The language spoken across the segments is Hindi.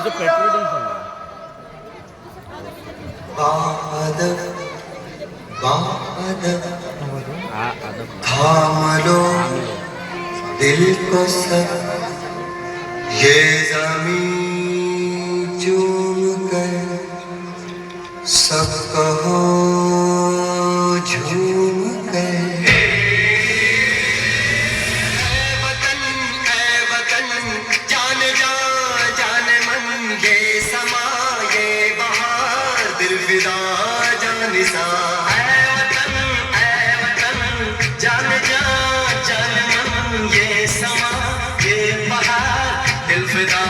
जो पेट्रोलिंग सॉन्ग है। बादल बादल थाम लो दिल को सब ये ज़मीं चूम कर सब कहो झूम कर जान जा जान मन ये समा ये बहार दिल फिदा जान सा है वतन जान जा जान मन ये समा ये बहार दिल फिदा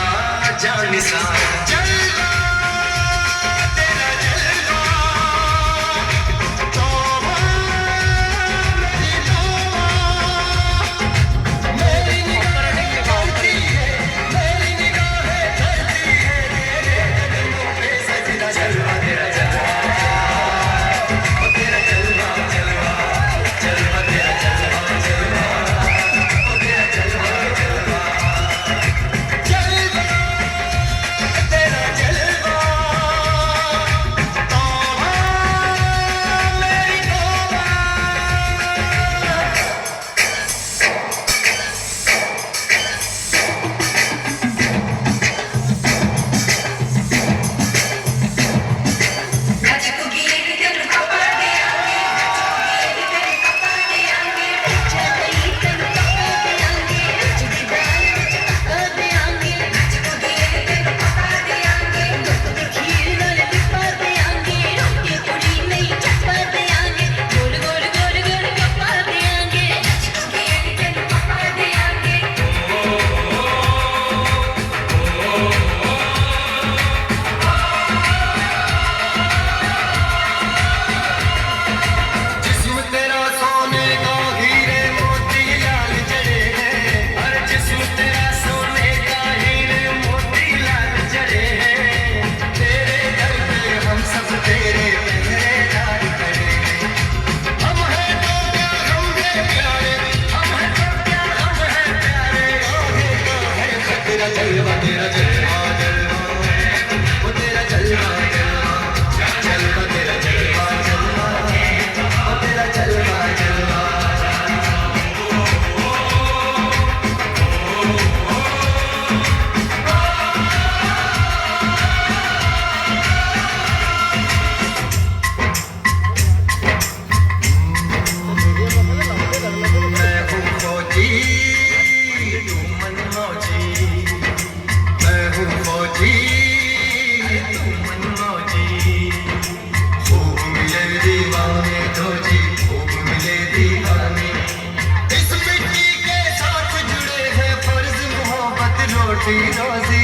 जान सा जलवा तेरा जलवा तौबा मेरी तौबा मेरी निगाहें करती है मेरी निगाहें करती है तेरे कदमों पे सजदा जलवा तेरा जलवा ओ तेरा जलवा जलवा जलवा तेरा जलवा जलवा ओ तेरा जलवा जलवा जलवा तेरा जलवा तौबा मेरी तौबा जिस्म तेरा सोने का हीरे मोती लाल जड़े हैं हर जिस्म तेरा सोने का हीरे मोती लाल जड़े हैं तेरे दर पे हम सब तेरे पहरेदार खड़े हैं हम हैं तो क्या हम हैं प्यारे हम हैं तो क्या हम हैं प्यारे ओहे का है तेरा जलवा तेरा जलवा जलवा वो तेरा जलवा जलवा जलवा तेरा जलवा जलवा ओ तेरा जलवा जलवा मैं हूँ फौजी तू मनमौजी मैं हूँ फौजी तू मनमौजी खूब मिले दीवाने दो जी खूब मिले दीवाने इस मिट्टी के साथ जुड़े हैं फर्ज मोहब्बत रोटी रोजी